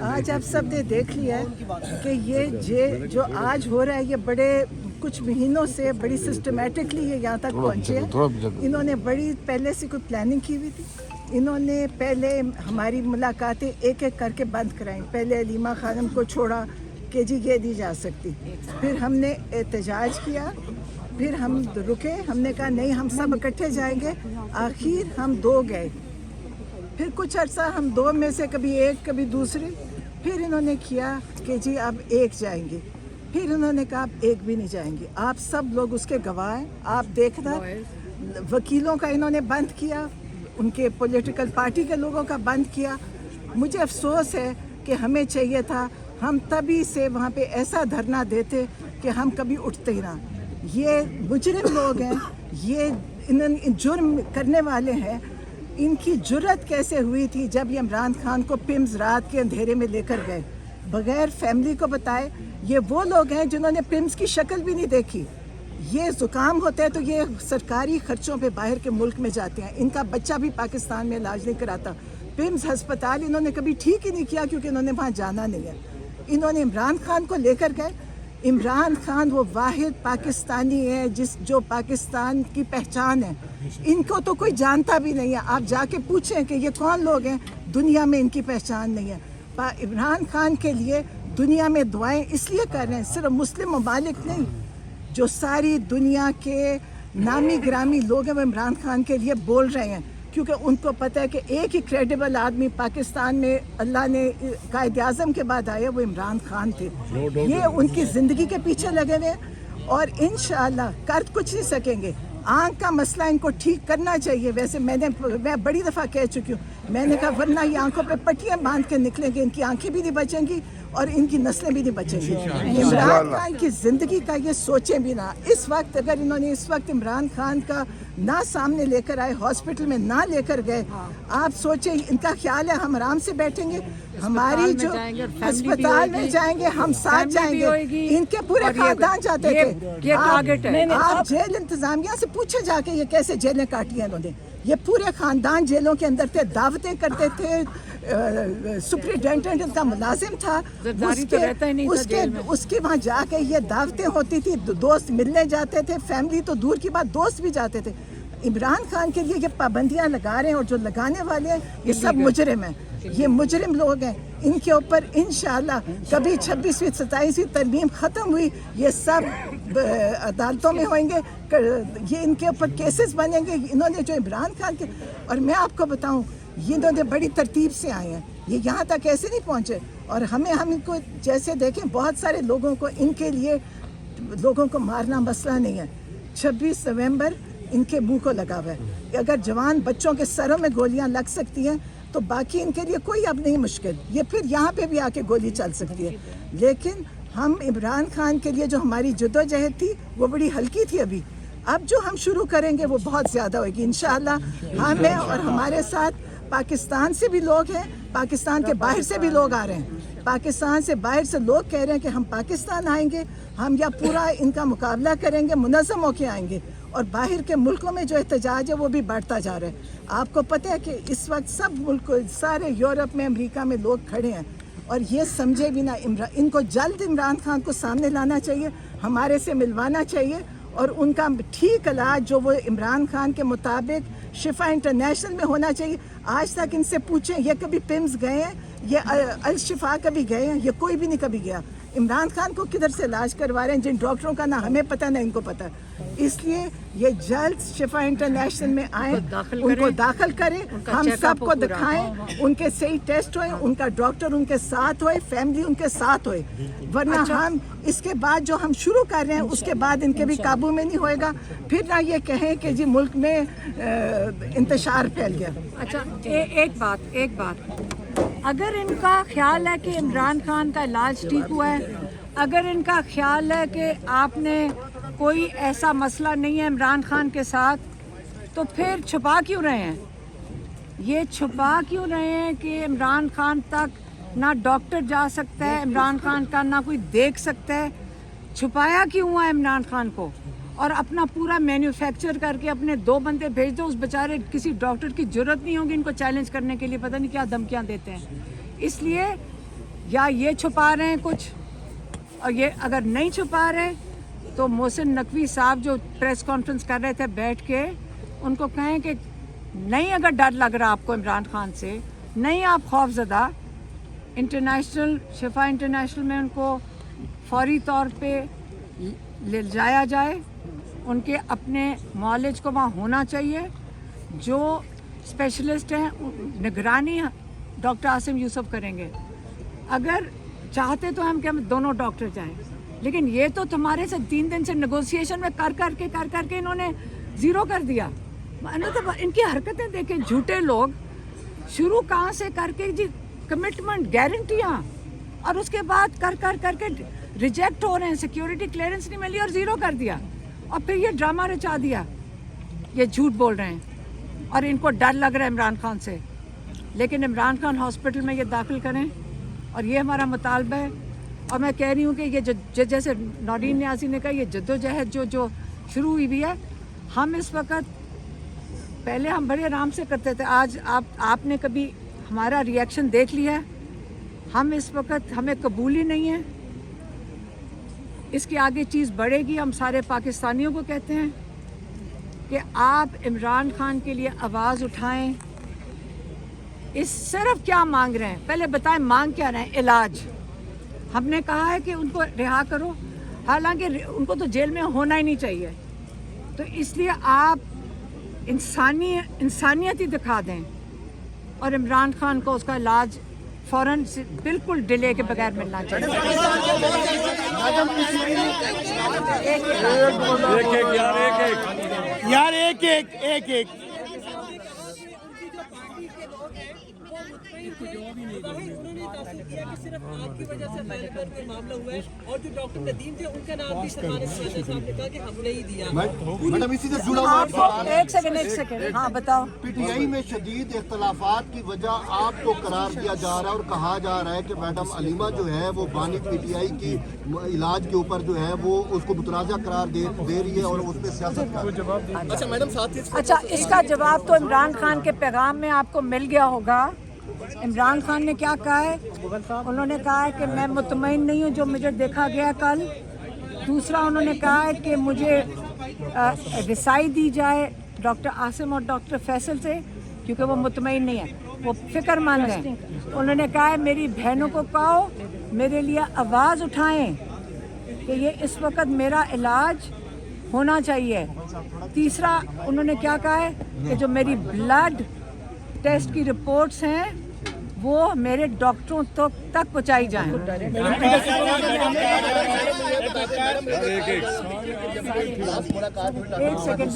आज आप सब ने देख लिया है कि ये जो आज हो रहा है ये बड़े कुछ महीनों से बड़ी सिस्टमेटिकली ये यहाँ तक पहुँचे हैं। इन्होंने बड़ी पहले से कोई प्लानिंग की हुई थी। इन्होंने पहले हमारी मुलाकातें एक एक करके बंद कराई। पहले अलीमा खानम को छोड़ा कि जी ये दी जा सकती, फिर हमने एहतजाज किया, फिर हम रुके, हमने कहा नहीं हम सब इकट्ठे जाएंगे। आखिर हम दो गए, फिर कुछ अर्सा हम दो में से कभी एक कभी दूसरे, फिर इन्होंने किया कि जी अब एक जाएंगे, फिर इन्होंने कहा अब एक भी नहीं जाएंगे। आप सब लोग उसके गवाह हैं। आप देखना वकीलों का इन्होंने बंद किया, उनके पॉलिटिकल पार्टी के लोगों का बंद किया। मुझे अफसोस है कि हमें चाहिए था हम तभी से वहाँ पे ऐसा धरना देते कि हम कभी उठते ही ना। ये मुजरिम लोग हैं, ये इन्होंने जुर्म करने वाले हैं। इनकी जुर्रत कैसे हुई थी जब ये इमरान खान को पिम्स रात के अंधेरे में लेकर गए बगैर फैमिली को बताए। ये वो लोग हैं जिन्होंने पिम्स की शक्ल भी नहीं देखी। ये ज़ुकाम होता है तो ये सरकारी खर्चों पे बाहर के मुल्क में जाते हैं। इनका बच्चा भी पाकिस्तान में इलाज नहीं कराता। पिम्स हस्पताल इन्होंने कभी ठीक ही नहीं किया क्योंकि इन्होंने वहाँ जाना नहीं है। इन्होंने इमरान खान को लेकर गए। इमरान खान वो वाहिद पाकिस्तानी है जो पाकिस्तान की पहचान है। इनको तो कोई जानता भी नहीं है। आप जाके पूछें कि ये कौन लोग हैं, दुनिया में इनकी पहचान नहीं है। इमरान खान के लिए दुनिया में दुआएं इसलिए कर रहे हैं, सिर्फ मुस्लिम ममालिक नहीं, जो सारी दुनिया के नामी गिरामी लोग हैं वो इमरान खान के लिए बोल रहे हैं क्योंकि उनको पता है कि एक ही क्रेडिबल आदमी पाकिस्तान में अल्लाह ने कायद आज़म के बाद आया, वो इमरान खान थे। ये उनकी ज़िंदगी के पीछे लगे हुए हैं और इंशाअल्लाह कर कुछ नहीं सकेंगे। आँख का मसला इनको ठीक करना चाहिए। वैसे मैं बड़ी दफ़ा कह चुकी हूँ, मैंने कहा वरना ये आंखों पे पट्टियाँ बांध के निकलेंगे, इनकी आंखें भी नहीं बचेंगी और इनकी नस्लें भी नहीं बचेंगी। इमरान खान की ज़िंदगी का ये सोचें भी ना। इस वक्त अगर इन्होंने इस वक्त इमरान खान का ना सामने लेकर आए, हॉस्पिटल में ना लेकर गए, आप सोचें इनका ख्याल है हम आराम से बैठेंगे? हमारी जो अस्पताल में जाएंगे, हम साथ जाएंगे। इनके पूरे खानदान जाते थे। आप जेल इंतजामिया से पूछे जाके ये कैसे जेलें काटी हैं इन्होंने। ये पूरे खानदान जेलों के अंदर थे, दावतें करते थे। सुप्रिटेंडेंट इनका मुलाजिम था, उसके वहाँ जाके ये दावतें होती थी, दोस्त मिलने जाते थे, फैमिली तो दूर की बात, दोस्त भी जाते थे। इमरान खान के लिए ये पाबंदियां लगा रहे हैं और जो लगाने वाले हैं ये सब मुजरिम हैं। ये मुजरिम लोग हैं। इनके ऊपर इंशाअल्लाह कभी 26वीं 27वीं तरमीम ख़त्म हुई, ये सब अदालतों में होंगे, ये इनके ऊपर केसेस बनेंगे। इन्होंने जो इमरान खान के, और मैं आपको बताऊं ये इन्होंने बड़ी तरतीब से आए हैं, ये यहाँ तक ऐसे नहीं पहुँचे। और हम इनको जैसे देखें, बहुत सारे लोगों को इनके लिए लोगों को मारना मसला नहीं है। 26 नवंबर इनके मुंह को लगा हुआ है। अगर जवान बच्चों के सरों में गोलियां लग सकती हैं तो बाकी इनके लिए कोई अब नहीं मुश्किल। ये फिर यहाँ पे भी आके गोली चल सकती है। लेकिन हम इमरान खान के लिए जो हमारी जद्दोजहद थी वो बड़ी हल्की थी। अभी अब जो हम शुरू करेंगे वो बहुत ज़्यादा होगी इंशाअल्लाह। हमें और हमारे साथ पाकिस्तान से भी लोग हैं, पाकिस्तान के बाहर से भी लोग आ रहे हैं। पाकिस्तान से बाहर से लोग कह रहे हैं कि हम पाकिस्तान आएंगे, हम या पूरा इनका मुकाबला करेंगे, मुनज़्ज़म होके आएंगे। और बाहर के मुल्कों में जो एहतजाज है वो भी बढ़ता जा रहा है। आपको पता है कि इस वक्त सब मुल्क, सारे यूरोप में, अमेरिका में लोग खड़े हैं और ये समझे भी ना। इनको जल्द इमरान खान को सामने लाना चाहिए, हमारे से मिलवाना चाहिए और उनका ठीक इलाज जो वो इमरान खान के मुताबिक शिफा इंटरनेशनल में होना चाहिए। आज तक इनसे पूछें ये कभी पिम्स गए हैं, ये अल शिफा कभी गए हैं? ये कोई भी नहीं कभी गया। इमरान खान को किधर से इलाज करवा रहे हैं जिन डॉक्टरों का ना हमें पता ना इनको पता। इसलिए ये जल्द शिफा इंटरनेशनल में आए, उनको दाखिल करें, हम सबको दिखाएं, उनके सही टेस्ट होए, उनका डॉक्टर उनके साथ होए, फैमिली उनके साथ होए। वरना हम इसके बाद जो हम शुरू कर रहे हैं उसके बाद इनके भी काबू में नहीं होएगा। फिर ना ये कहें कि जी मुल्क में इंतशार फैल गया। अच्छा, एक बात, अगर इनका ख्याल है कि इमरान खान का इलाज ठीक हुआ है, अगर इनका ख्याल है कि आपने कोई ऐसा मसला नहीं है इमरान खान के साथ, तो फिर छुपा क्यों रहे हैं? ये छुपा क्यों रहे हैं कि इमरान खान तक ना डॉक्टर जा सकता है, इमरान खान का ना कोई देख सकता है? छुपाया क्यों हुआ इमरान खान को? और अपना पूरा मैन्युफैक्चर करके अपने 2 बंदे भेज दो, उस बेचारे किसी डॉक्टर की जरूरत नहीं होगी इनको चैलेंज करने के लिए, पता नहीं क्या धमकियां देते हैं। इसलिए या ये छुपा रहे हैं कुछ, और ये अगर नहीं छुपा रहे तो मोहसिन नकवी साहब जो प्रेस कॉन्फ्रेंस कर रहे थे बैठ के, उनको कहें कि नहीं अगर डर लग रहा आपको इमरान खान से, नहीं आप खौफजदा, इंटरनेशनल शिफा इंटरनेशनल में उनको फौरी तौर पे ले जाया जाए, उनके अपने मॉलेज को वहाँ होना चाहिए, जो स्पेशलिस्ट हैं निगरानी डॉक्टर आसिम यूसुफ करेंगे। अगर चाहते तो हम क्या दोनों डॉक्टर जाएं, लेकिन ये तो तुम्हारे से 3 दिन से नेगोशिएशन में कर करके इन्होंने ज़ीरो कर दिया। मैंने तो इनकी हरकतें देखें, झूठे लोग शुरू कहाँ से करके जी कमिटमेंट गारंटियाँ, और उसके बाद करके रिजेक्ट हो रहे हैं, सिक्योरिटी क्लियरेंस नहीं मिली और ज़ीरो कर दिया, और फिर ये ड्रामा रचा दिया, ये झूठ बोल रहे हैं और इनको डर लग रहा है इमरान खान से। लेकिन इमरान खान हॉस्पिटल में ये दाखिल करें, और ये हमारा मुतालबा है। और मैं कह रही हूँ कि ये जैसे नौरीन न्याज़ी ने कहा, ये जद्दोजहद जो शुरू हुई भी है, हम इस वक्त, पहले हम बड़े आराम से करते थे, आज आपने कभी हमारा रिएक्शन देख लिया है? हम इस वक्त, हमें कबूल ही नहीं है, इसके आगे चीज़ बढ़ेगी। हम सारे पाकिस्तानियों को कहते हैं कि आप इमरान खान के लिए आवाज़ उठाएं। इस सिर्फ क्या मांग रहे हैं, पहले बताएं मांग क्या रहे हैं? इलाज। हमने कहा है कि उनको रिहा करो, हालांकि उनको तो जेल में होना ही नहीं चाहिए, तो इसलिए आप इंसानियत ही दिखा दें और इमरान खान को उसका इलाज फ़ौरन से बिल्कुल डिले के बगैर मिलना चाहिए। एक उन्होंने तासुर किया कि सिर्फ आपकी वजह से फैल कर मामला हुआ है, और जो डॉक्टर नदीम थे उनका नाम भी सरकारी साहब ने कहा कि हमने ही दिया। मैडम इसी से जुड़ा हुआ एक सेकंड, हाँ बताओ। पीटीआई में शदीद इख्तलाफात की वजह आपको करार दिया जा रहा है और कहा जा रहा है कि मैडम अलीमा जो है वो बानी पीटीआई की इलाज के ऊपर जो है वो उसको मुतनाज़ा करार दे रही है और उस पर सियासत कर। अच्छा मैडम साथ ही, अच्छा इसका जवाब तो इमरान खान के पैगाम में आपको मिल गया होगा। इमरान खान ने क्या कहा है? उन्होंने कहा है कि मैं मुतमईन नहीं हूँ जो मुझे देखा गया कल। दूसरा उन्होंने कहा है कि मुझे रिसाई दी जाए डॉक्टर आसिम और डॉक्टर फैसल से, क्योंकि वो मुतमईन नहीं है, वो फ़िक्रमंद हैं। उन्होंने कहा है मेरी बहनों को कहो मेरे लिए आवाज़ उठाएं कि ये इस वक्त मेरा इलाज होना चाहिए। तीसरा उन्होंने क्या कहा है कि जो मेरी ब्लड टेस्ट की रिपोर्ट्स हैं वो मेरे डॉक्टरों तक पहुंचाई जाएं। एक सेकंड,